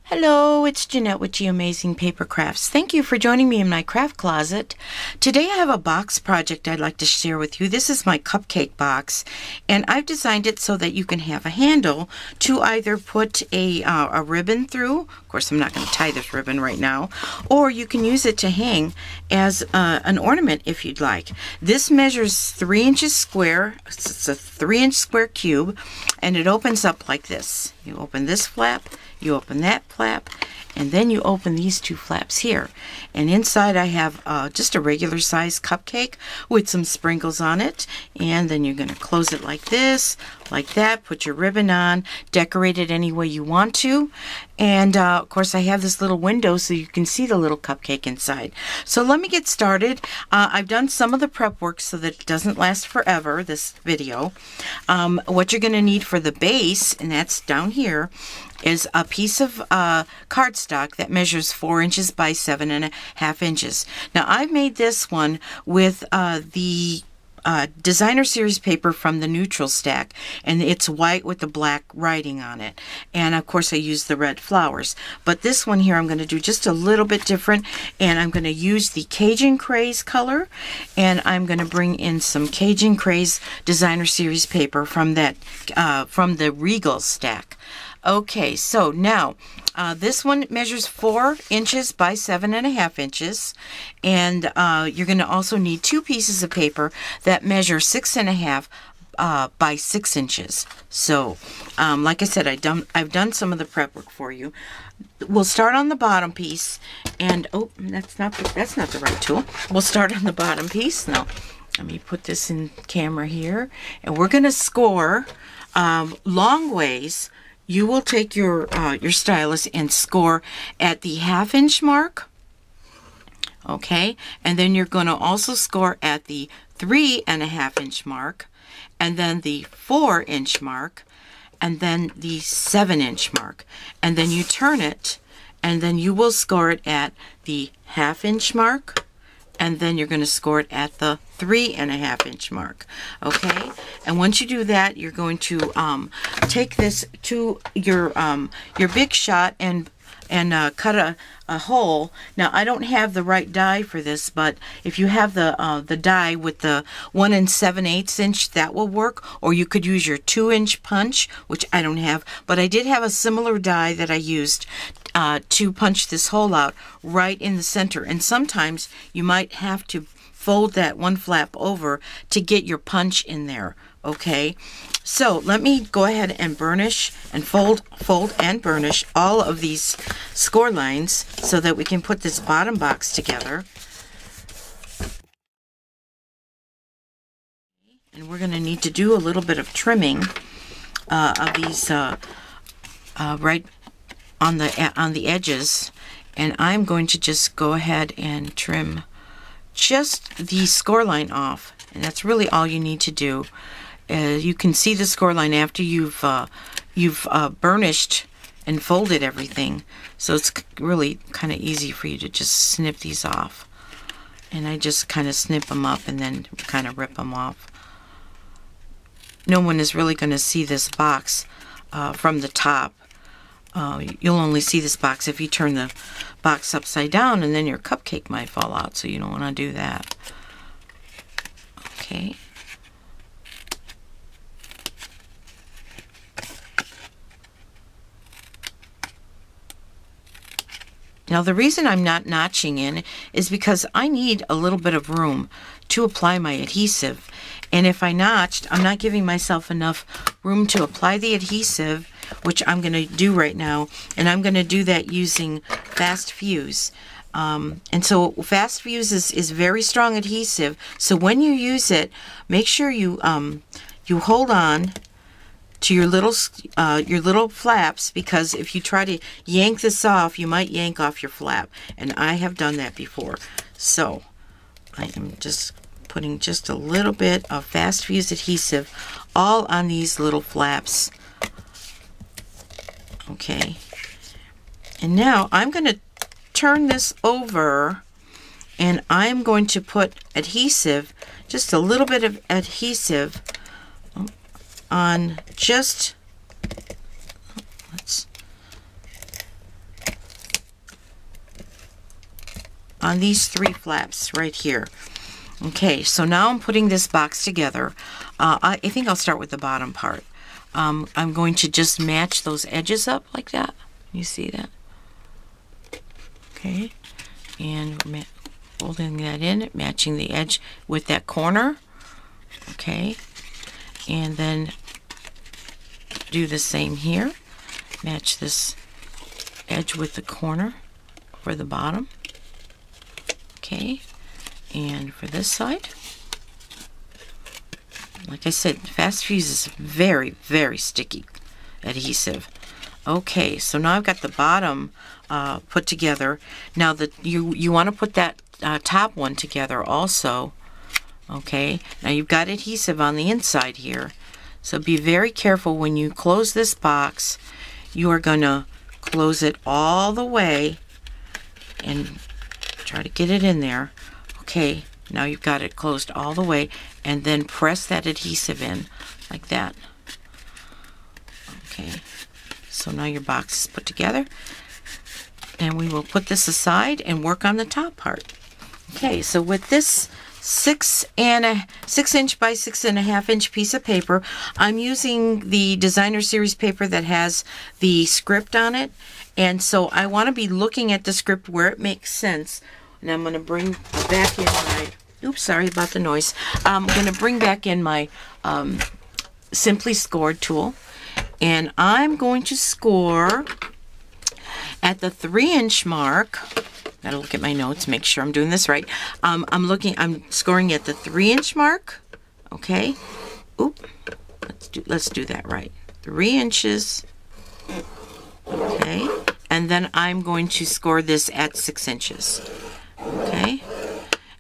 Hello, it's Jeanette with G Amazing Paper Crafts. Thank you for joining me in my craft closet. Today I have a box project I'd like to share with you. This is my cupcake box, and I've designed it so that you can have a handle to either put a ribbon through. Of course, I'm not going to tie this ribbon right now, or you can use it to hang as an ornament if you'd like. This measures 3 inches square. It's a 3-inch square cube, and it opens up like this. You open this flap, you open that flap, and then you open these 2 flaps here. And inside I have just a regular size cupcake with some sprinkles on it. And then you're going to close it like this, like that, put your ribbon on, decorate it any way you want to. And of course I have this little window so you can see the little cupcake inside. So let me get started. I've done some of the prep work so that it doesn't last forever, this video. What you're going to need for the base, and that's down here, is a piece of cardstock that measures 4 inches by 7.5 inches. Now I've made this one with the designer series paper from the neutral stack, and it's white with the black writing on it, and of course I use the red flowers. But this one here I'm going to do just a little bit different, and I'm going to use the Cajun Craze color, and I'm going to bring in some Cajun Craze designer series paper from that from the Regal stack. Okay, so now this one measures 4 inches by 7.5 inches, and you're going to also need 2 pieces of paper that measure 6.5 by 6 inches. So, like I said, I've done some of the prep work for you. We'll start on the bottom piece, and oh, that's not the right tool. We'll start on the bottom piece. Now, let me put this in camera here, and we're going to score long ways. You will take your stylus and score at the 1/2 inch mark, okay? And then you're going to also score at the 3.5 inch mark, and then the 4 inch mark, and then the 7 inch mark. And then you turn it, and then you will score it at the 1/2 inch mark, and then you're going to score it at the 3.5 inch mark. Okay, and once you do that, you're going to take this to your big shot and cut a hole. Now I don't have the right die for this, but if you have the die with the 1 7/8 inch, that will work. Or you could use your 2-inch punch, which I don't have, but I did have a similar die that I used to punch this hole out right in the center. And sometimes you might have to fold that one flap over to get your punch in there. Okay, so let me go ahead and burnish and fold and burnish all of these score lines so that we can put this bottom box together. And we're going to need to do a little bit of trimming of these right on the edges, and I'm going to just go ahead and trim just the score line off, and that's really all you need to do. You can see the score line after you've burnished and folded everything, so it's really kind of easy for you to just snip these off. And I just kind of snip them up and then kind of rip them off. No one is really going to see this box from the top. You'll only see this box if you turn the box upside down, and then your cupcake might fall out, so you don't want to do that. Okay. Now the reason I'm not notching in is because I need a little bit of room to apply my adhesive. And if I notched, I'm not giving myself enough room to apply the adhesive, which I'm going to do right now. And I'm going to do that using Fast Fuse. And so Fast Fuse is very strong adhesive. So when you use it, make sure you hold on to your little flaps, because if you try to yank this off, you might yank off your flap, and I have done that before. So I am just putting just a little bit of Fast Fuse adhesive all on these little flaps. Okay, and now I'm going to turn this over, and I'm going to put adhesive, just a little bit of adhesive on just, let's on these 3 flaps right here. Okay, so now I'm putting this box together. I think I'll start with the bottom part. I'm going to just match those edges up like that. You see that? Okay, and we're folding that in, matching the edge with that corner. Okay, and then do the same here. Match this edge with the corner for the bottom. Okay, and for this side, like I said, Fast Fuse is very, very sticky adhesive. Okay, so now I've got the bottom put together. Now you want to put that top one together also. Okay, now you've got adhesive on the inside here, so be very careful when you close this box. You are going to close it all the way and try to get it in there. Okay, now you've got it closed all the way, and then press that adhesive in like that. Okay, so now your box is put together, and we will put this aside and work on the top part. Okay, so with this 6 inch by 6.5 inch piece of paper, I'm using the Designer Series paper that has the script on it, and so I want to be looking at the script where it makes sense. And I'm going to bring back in my, oops, sorry about the noise. I'm going to bring back in my Simply Scored tool, and I'm going to score at the 3-inch mark. Gotta look at my notes, make sure I'm doing this right. I'm scoring at the 3-inch mark. Okay. Oop. Let's do that right. 3 inches. Okay. And then I'm going to score this at 6 inches. Okay.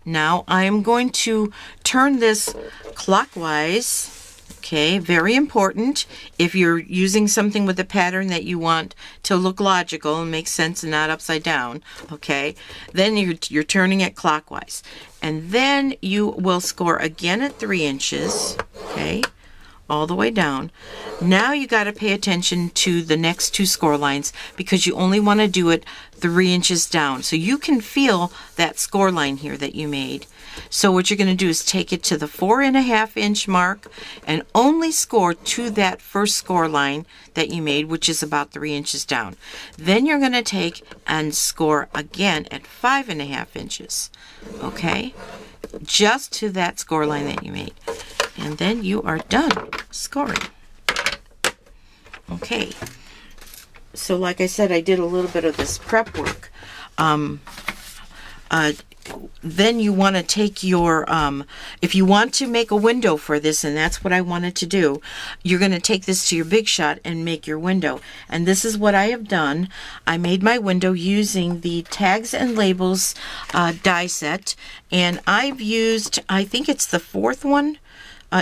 Now I'm going to turn this clockwise. Okay, very important. If you're using something with a pattern that you want to look logical and make sense and not upside down, okay, then you're turning it clockwise. And then you will score again at 3 inches, okay, all the way down. Now you got to pay attention to the next 2 score lines because you only want to do it 3 inches down. So you can feel that score line here that you made. So what you're going to do is take it to the 4.5 inch mark and only score to that first score line that you made, which is about 3 inches down. Then you're going to take and score again at 5.5 inches, okay, just to that score line that you made. And then you are done scoring. Okay, so like I said, I did a little bit of this prep work. Then you want to take your, if you want to make a window for this, and that's what I wanted to do, you're going to take this to your Big Shot and make your window. And this is what I have done. I made my window using the Tags and Labels die set, and I've used, I think it's the 4th one,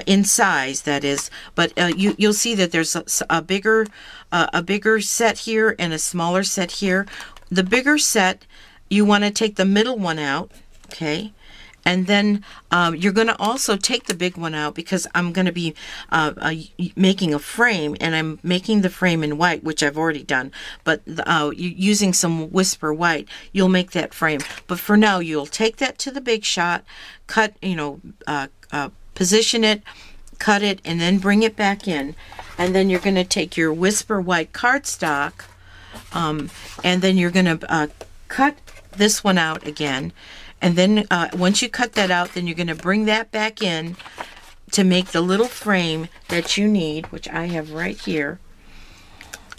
in size, that is, but you'll see that there's a bigger set here and a smaller set here. The bigger set, you want to take the middle one out, okay, and then you're going to also take the big one out because I'm going to be making a frame, and I'm making the frame in white, which I've already done, but using some Whisper White, you'll make that frame. But for now, you'll take that to the Big Shot, cut, position it, cut it, and then bring it back in. And then you're going to take your Whisper White cardstock, and then you're going to cut this one out again. And then once you cut that out, then you're going to bring that back in to make the little frame that you need, which I have right here,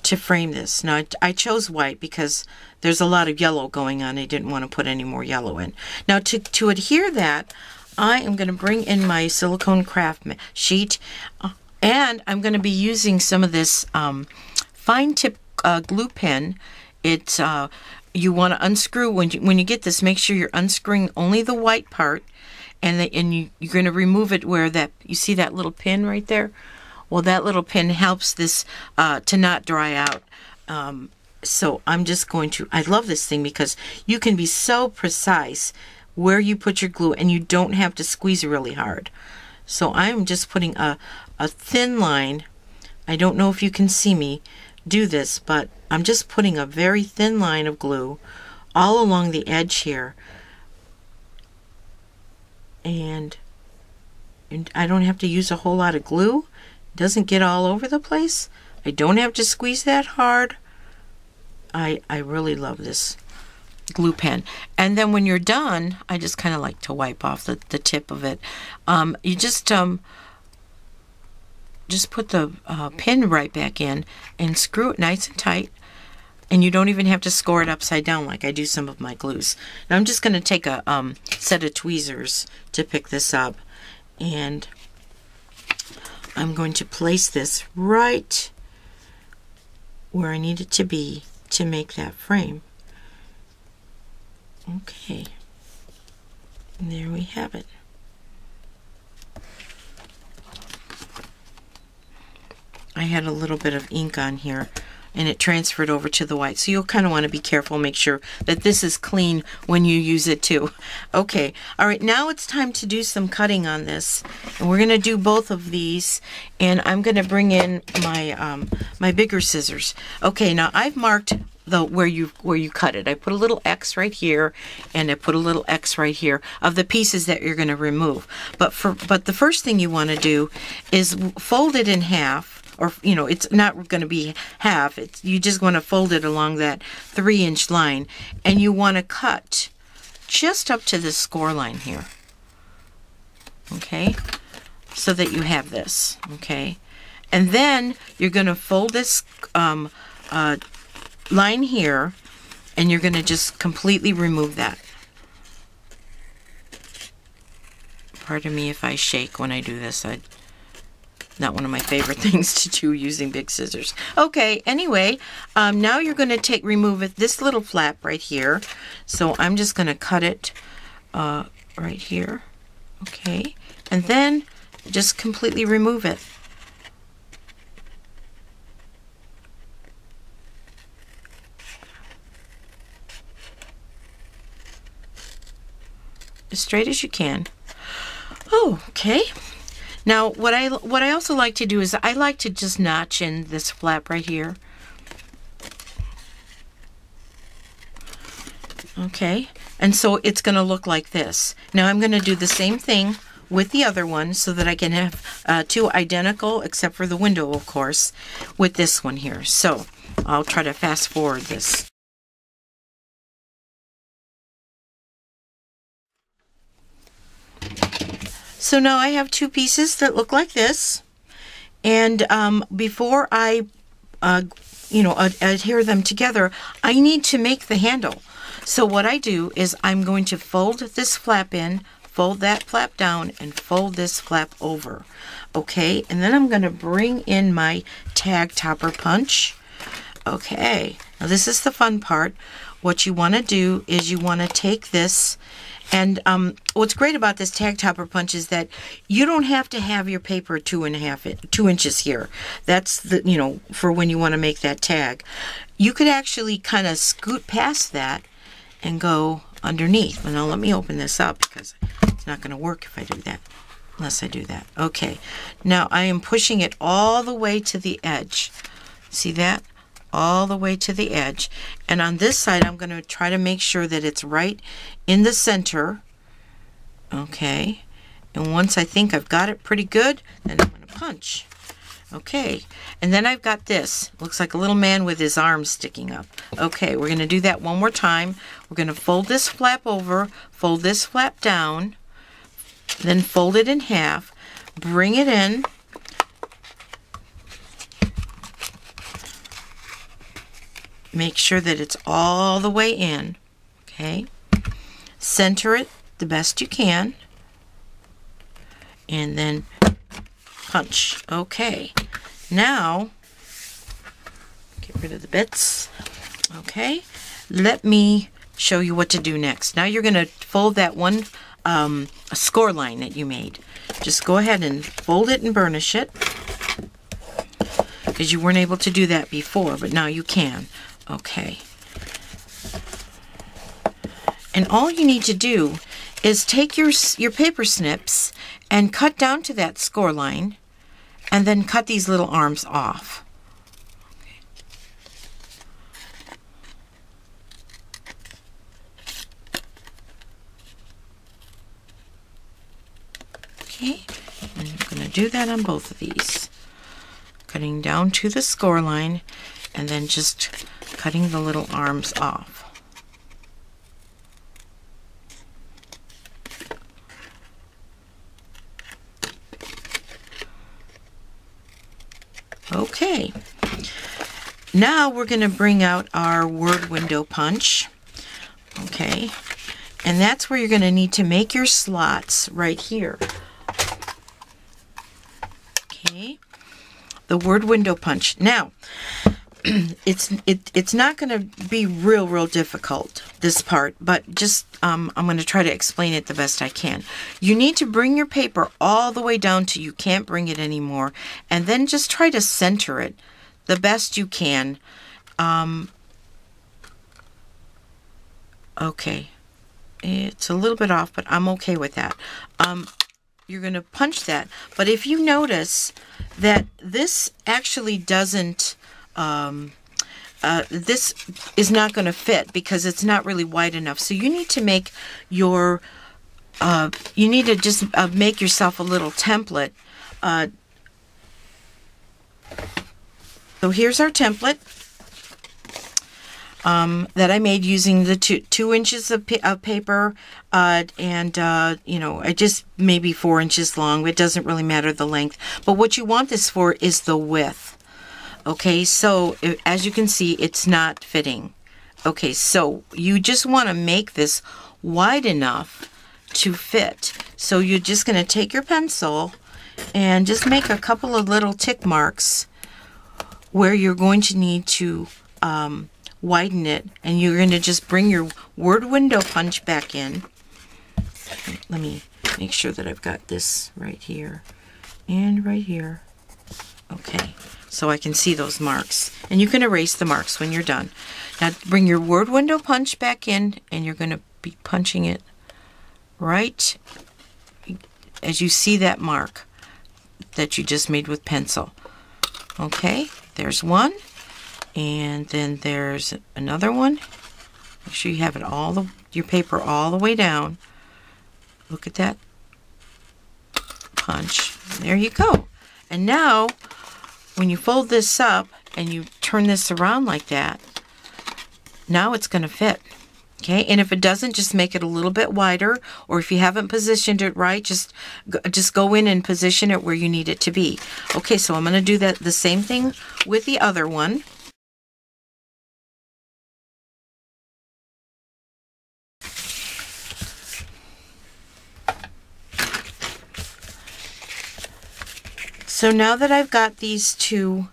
to frame this. Now, I chose white because there's a lot of yellow going on. I didn't want to put any more yellow in. Now, to adhere that, I am going to bring in my silicone craft sheet, and I'm going to be using some of this fine tip glue pen. It's you want to unscrew when you get this. Make sure you're unscrewing only the white part, and you're going to remove it where that you see that little pin right there. Well, that little pin helps this to not dry out. So I'm just going to. I love this thing because you can be so precise where you put your glue, and you don't have to squeeze really hard. So I'm just putting a thin line. I don't know if you can see me do this, but I'm just putting a very thin line of glue all along the edge here and I don't have to use a whole lot of glue. It doesn't get all over the place. I don't have to squeeze that hard. I really love this glue pen. And then when you're done, I just kind of like to wipe off the tip of it. You just put the pin right back in and screw it nice and tight. And you don't even have to score it upside down like I do some of my glues. Now I'm just going to take a set of tweezers to pick this up. And I'm going to place this right where I need it to be to make that frame. Okay. And there we have it. I had a little bit of ink on here and it transferred over to the white. So you'll kind of want to be careful, make sure that this is clean when you use it too. Okay, all right, now it's time to do some cutting on this. And we're going to do both of these, and I'm going to bring in my my bigger scissors. Okay, now I've marked where you cut it. I put a little X right here, and I put a little X right here of the pieces that you're going to remove. But the first thing you want to do is fold it in half. Or, you know, it's not going to be half. You just want to fold it along that 3-inch line. And you want to cut just up to this score line here. Okay? So that you have this. Okay? And then you're going to fold this line here. And you're going to just completely remove that. Pardon me if I shake when I do this. Not one of my favorite things to do using big scissors. Okay, anyway, now you're going to remove this little flap right here. So I'm just going to cut it right here. Okay, and then just completely remove it. As straight as you can. Oh, okay. Now, what I also like to do is I like to just notch in this flap right here. Okay, and so it's going to look like this. Now I'm going to do the same thing with the other one so that I can have two identical, except for the window, of course, with this one here. So I'll try to fast forward this. So now I have two pieces that look like this, and before I, adhere them together, I need to make the handle. So what I do is I'm going to fold this flap in, fold that flap down, and fold this flap over. Okay, and then I'm going to bring in my tag topper punch. Okay, now this is the fun part. What you want to do is you want to take this. And what's great about this tag topper punch is that you don't have to have your paper 2 inches here. That's for when you want to make that tag. You could actually kind of scoot past that and go underneath. Well, now let me open this up because it's not going to work if I do that, unless I do that. Okay, now I am pushing it all the way to the edge. See that? All the way to the edge. And on this side, I'm going to try to make sure that it's right in the center. Okay. And once I think I've got it pretty good, then I'm going to punch. Okay. And then I've got this. Looks like a little man with his arms sticking up. Okay. We're going to do that one more time. We're going to fold this flap over, fold this flap down, then fold it in half, bring it in, make sure that it's all the way in. Okay. Center it the best you can. And then punch. Okay. Now, get rid of the bits. Okay. Let me show you what to do next. Now you're going to fold that one score line that you made. Just go ahead and fold it and burnish it, because you weren't able to do that before, but now you can. Okay. And all you need to do is take your paper snips and cut down to that score line, and then cut these little arms off. Okay, and I'm going to do that on both of these. Cutting down to the score line and then just cutting the little arms off. Okay, now we're going to bring out our word window punch. Okay, and that's where you're going to need to make your slots right here. Okay, the word window punch. Now, it's not going to be real difficult, this part, but just I'm going to try to explain it the best I can. You need to bring your paper all the way down to you can't bring it anymore, and then just try to center it the best you can. Okay, it's a little bit off, but I'm okay with that. You're going to punch that, but if you notice that this actually doesn't this is not going to fit because it's not really wide enough. So you need to make your, you need to just make yourself a little template. So here's our template that I made using the two inches of paper and you know, I just maybe 4 inches long. It doesn't really matter the length. But what you want this for is the width. Okay, so as you can see, it's not fitting. Okay, so you just want to make this wide enough to fit. So you're just going to take your pencil and just make a couple of little tick marks where you're going to need to widen it, and you're going to just bring your word window punch back in. Let me make sure that I've got this right here and right here. Okay, so I can see those marks, and you can erase the marks when you're done. Now bring your word window punch back in, and you're going to be punching it right as you see that mark that you just made with pencil. Okay, there's one, and then there's another one. Make sure you have it your paper all the way down. Look at that punch. There you go. And now when you fold this up and you turn this around like that, now it's going to fit. Okay, and if it doesn't, just make it a little bit wider, or if you haven't positioned it right, just go in and position it where you need it to be. Okay, so I'm going to do the same thing with the other one. So now that I've got these two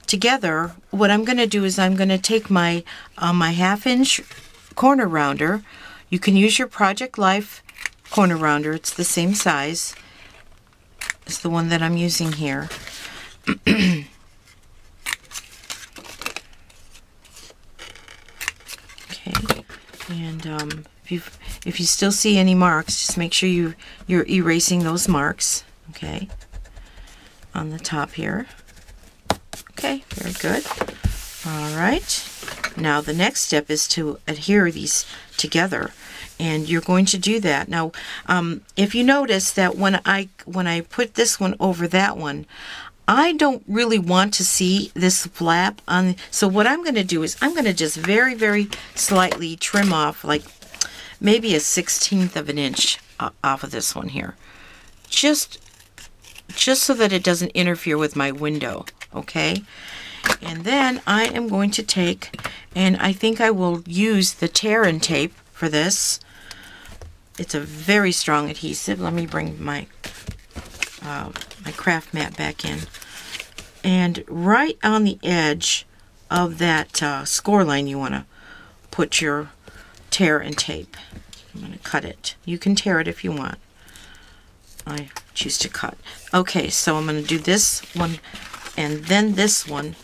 together, what I'm going to do is I'm going to take my my 1/2 inch corner rounder. You can use your Project Life corner rounder. It's the same size as the one that I'm using here. Okay, and if you still see any marks, just make sure you're erasing those marks. Okay, on the top here. Okay, very good. All right. Now the next step is to adhere these together, and you're going to do that. Now, if you notice that when I put this one over that one, I don't really want to see this flap on. So what I'm going to do is I'm going to just very slightly trim off, like maybe a 1/16 of an inch off of this one here, just so that it doesn't interfere with my window. Okay, and then I am going to take, and I think I will use the tear and tape for this. It's a very strong adhesive. Let me bring my my craft mat back in, and right on the edge of that score line you want to put your tear and tape. I'm going to cut it. You can tear it if you want. I choose to cut. Okay, so I'm going to do this one and then this one.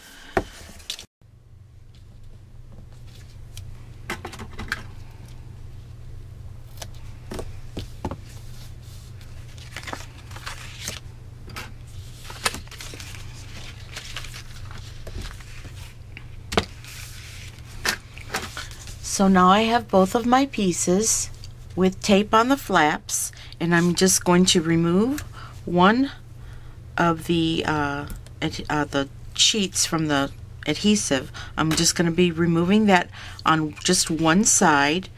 So now I have both of my pieces with tape on the flaps, and I'm just going to remove one of the sheets from the adhesive. I'm just going to be removing that on just one side,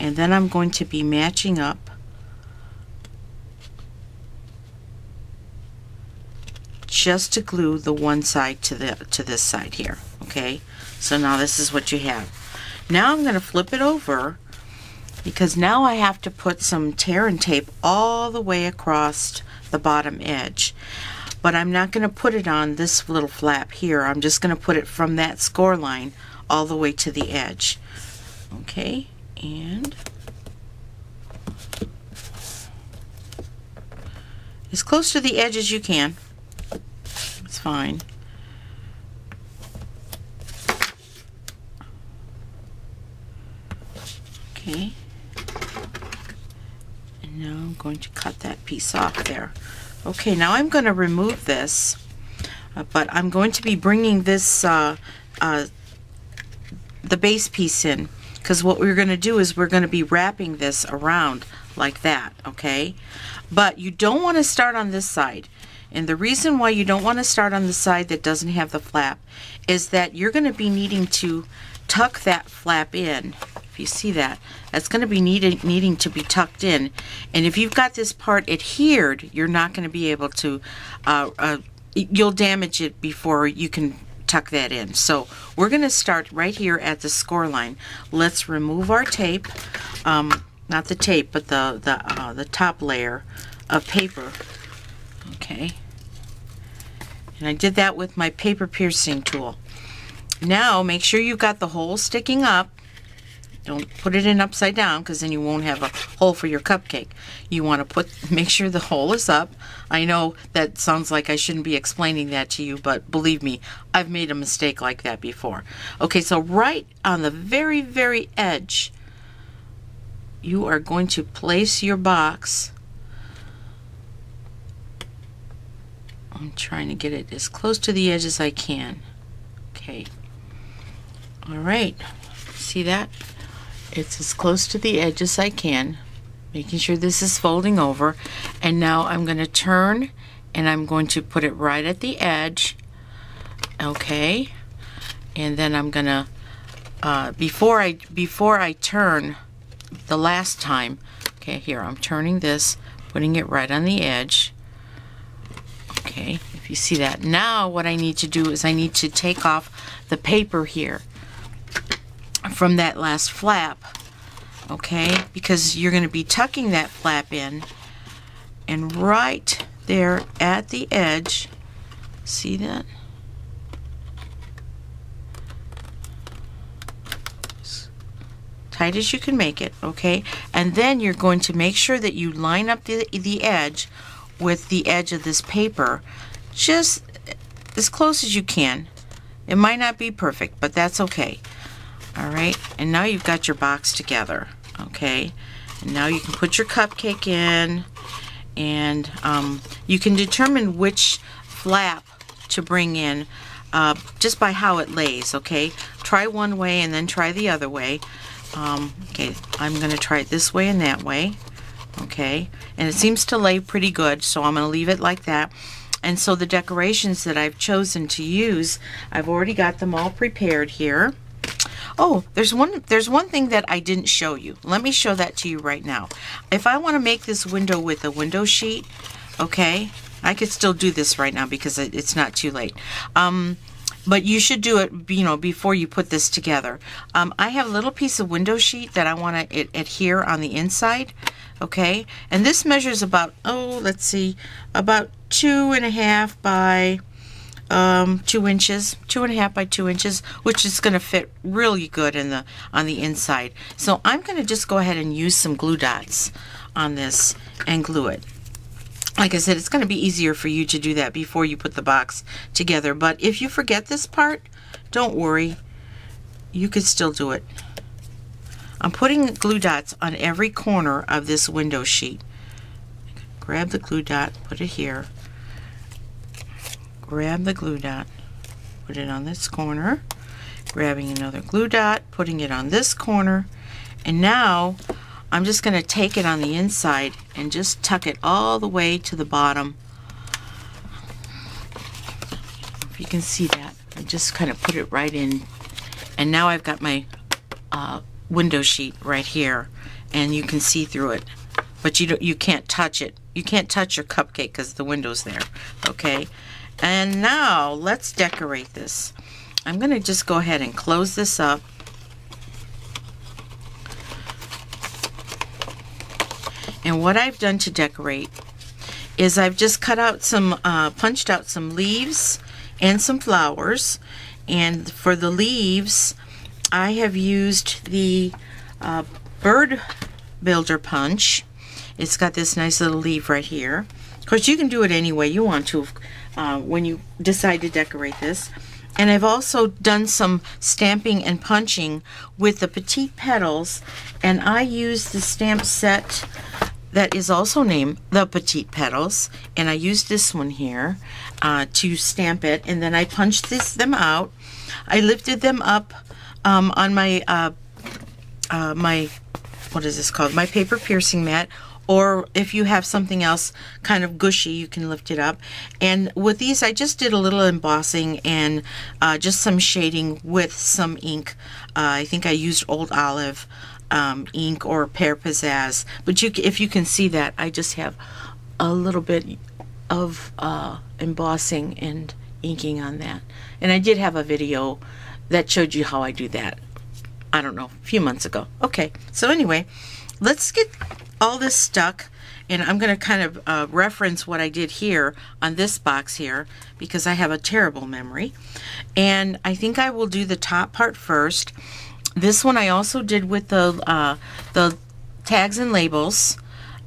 and then I'm going to be matching up just to glue the one side to this side here. Okay, so now this is what you have. Now I'm going to flip it over, because now I have to put some tear and tape all the way across the bottom edge. But I'm not going to put it on this little flap here. I'm just going to put it from that score line all the way to the edge. Okay, and as close to the edge as you can. It's fine. Okay. And now I'm going to cut that piece off there. Okay, now I'm going to remove this, but I'm going to be bringing this, the base piece in, because what we're going to do is we're going to be wrapping this around like that, okay? But you don't want to start on this side. And the reason why you don't want to start on the side that doesn't have the flap is that you're going to be needing to tuck that flap in. If you see that, that's going to be needing to be tucked in. And if you've got this part adhered, you're not going to be able to, you'll damage it before you can tuck that in. So we're going to start right here at the score line. Let's remove our tape, not the tape, but the top layer of paper. Okay, and I did that with my paper piercing tool. Now make sure you've got the hole sticking up. Don't put it in upside down, because then you won't have a hole for your cupcake. You want to make sure the hole is up. I know that sounds like I shouldn't be explaining that to you, but believe me, I've made a mistake like that before. Okay, so right on the very, very edge, you are going to place your box. I'm trying to get it as close to the edge as I can. Okay. All right. See that? It's as close to the edge as I can, making sure this is folding over. And now I'm going to turn, and I'm going to put it right at the edge. Okay. And then I'm going to, before I turn the last time, okay, here, I'm turning this, putting it right on the edge. Okay, if you see that. Now what I need to do is I need to take off the paper here from that last flap, okay, because you're going to be tucking that flap in, and right there at the edge, see that? As tight as you can make it, okay, and then you're going to make sure that you line up the edge with the edge of this paper just as close as you can. It might not be perfect, but that's okay. All right, and now you've got your box together, okay, and now you can put your cupcake in, and you can determine which flap to bring in just by how it lays, okay. Try one way and then try the other way. Okay, I'm going to try it this way and that way. Okay, and it seems to lay pretty good, so I'm going to leave it like that. And so the decorations that I've chosen to use, I've already got them all prepared here. Oh, there's one thing that I didn't show you. Let me show that to you right now. If I want to make this window with a window sheet, okay, I could still do this right now because it's not too late. But you should do it, you know, before you put this together. I have a little piece of window sheet that I want to adhere on the inside. Okay, and this measures about, oh, let's see, about 2.5 by 2 inches, 2.5 by 2 inches, which is going to fit really good on the inside. So I'm going to just go ahead and use some glue dots on this and glue it. Like I said, it's going to be easier for you to do that before you put the box together. But if you forget this part, don't worry, you could still do it. I'm putting glue dots on every corner of this window sheet. Grab the glue dot, put it here. Grab the glue dot, put it on this corner. Grabbing another glue dot, putting it on this corner. And now I'm just going to take it on the inside and just tuck it all the way to the bottom. If you can see that, I just kind of put it right in, and now I've got my window sheet right here, and you can see through it, but you can't touch it. You can't touch your cupcake because the window's there. Okay, and now let's decorate this. I'm going to just go ahead and close this up. And what I've done to decorate is I've just cut out some, punched out some leaves and some flowers. And for the leaves, I have used the bird builder punch. It's got this nice little leaf right here. Of course, you can do it any way you want to when you decide to decorate this. And I've also done some stamping and punching with the petite petals, and I used the stamp set that is also named the Petite Petals, and I used this one here to stamp it, and then I punched them out. I lifted them up on my my, what is this called? My paper piercing mat, or if you have something else kind of gushy, you can lift it up. And with these, I just did a little embossing and just some shading with some ink. I think I used Old Olive ink or Pear Pizzazz, but if you can see that, I just have a little bit of embossing and inking on that. And I did have a video that showed you how I do that, I don't know, a few months ago. Okay, so anyway, let's get all this stuck, and I'm going to kind of reference what I did here on this box here because I have a terrible memory. And I think I will do the top part first. This one I also did with the tags and labels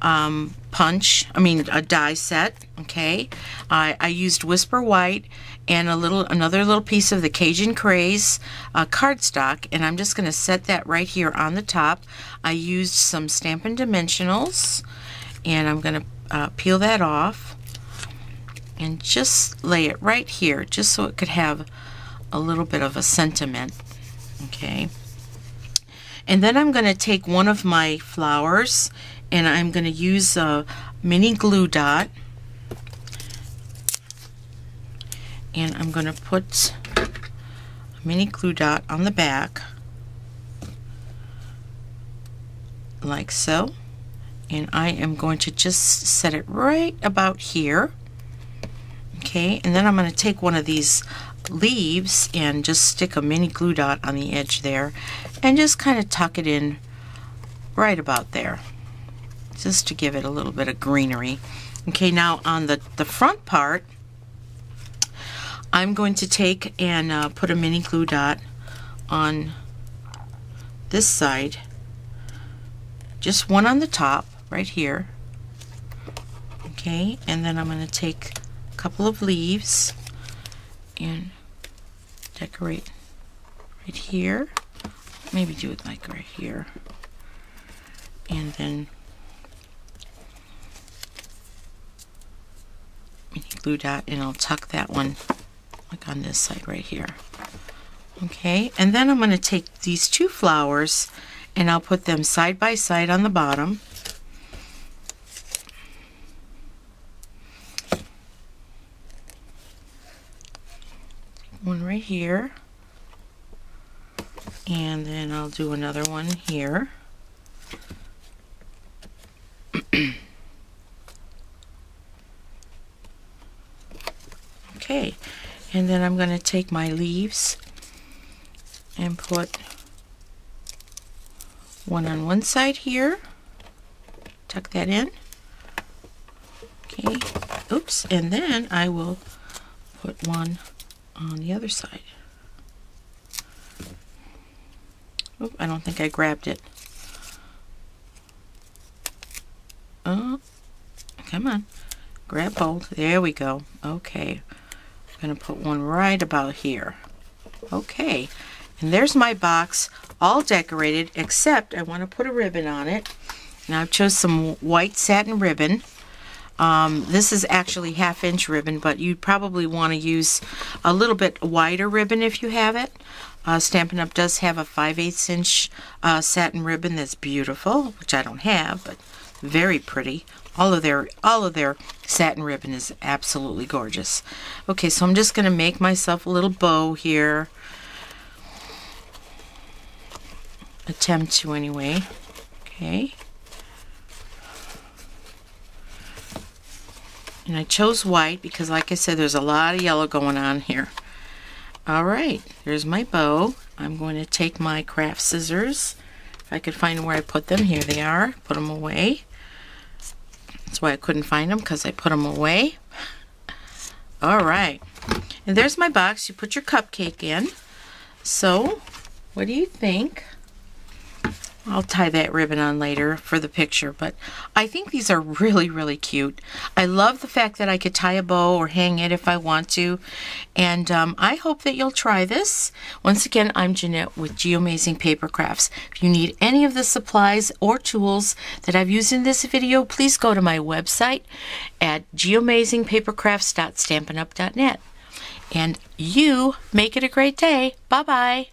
a die set. Okay, I used Whisper White and another little piece of the Cajun Craze cardstock, and I'm just going to set that right here on the top. I used some Stampin' Dimensionals, and I'm going to peel that off and just lay it right here, just so it could have a little bit of a sentiment. Okay. And then I'm going to take one of my flowers, and I'm going to use a mini glue dot, and I'm going to put a mini glue dot on the back like so, and I am going to just set it right about here. Okay, and then I'm going to take one of these leaves and just stick a mini glue dot on the edge there and just kind of tuck it in right about there, just to give it a little bit of greenery. Okay, now on the front part, I'm going to take and put a mini glue dot on this side, just one on the top right here. Okay, and then I'm going to take a couple of leaves and decorate right here. Maybe do it like right here, and then mini glue dot, and I'll tuck that one like on this side right here. Okay, and then I'm going to take these two flowers and I'll put them side by side on the bottom. One right here, and then I'll do another one here. Okay, and then I'm going to take my leaves and put one on one side here, tuck that in. Okay, oops, and then I will put one on the other side. Oop, I don't think I grabbed it. Oh, come on, grab hold. There we go. Okay, I'm gonna put one right about here. Okay, and there's my box all decorated, except I want to put a ribbon on it. And I've chose some white satin ribbon. This is actually 1/2 inch ribbon, but you'd probably want to use a little bit wider ribbon if you have it. Stampin' Up! Does have a 5/8 inch satin ribbon that's beautiful, which I don't have, but very pretty. All of their satin ribbon is absolutely gorgeous. Okay, so I'm just going to make myself a little bow here. Attempt to anyway. Okay. And I chose white because, like I said, there's a lot of yellow going on here. Alright, there's my bow. I'm going to take my craft scissors. If I could find where I put them. Here they are. Put them away. That's why I couldn't find them, because I put them away. Alright. And there's my box. You put your cupcake in. So, what do you think? I'll tie that ribbon on later for the picture, but I think these are really, really cute. I love the fact that I could tie a bow or hang it if I want to, and I hope that you'll try this. Once again, I'm Jeanette with Geomazing Paper Crafts. If you need any of the supplies or tools that I've used in this video, please go to my website at geomazingpapercrafts.stampinup.net. And you make it a great day. Bye-bye.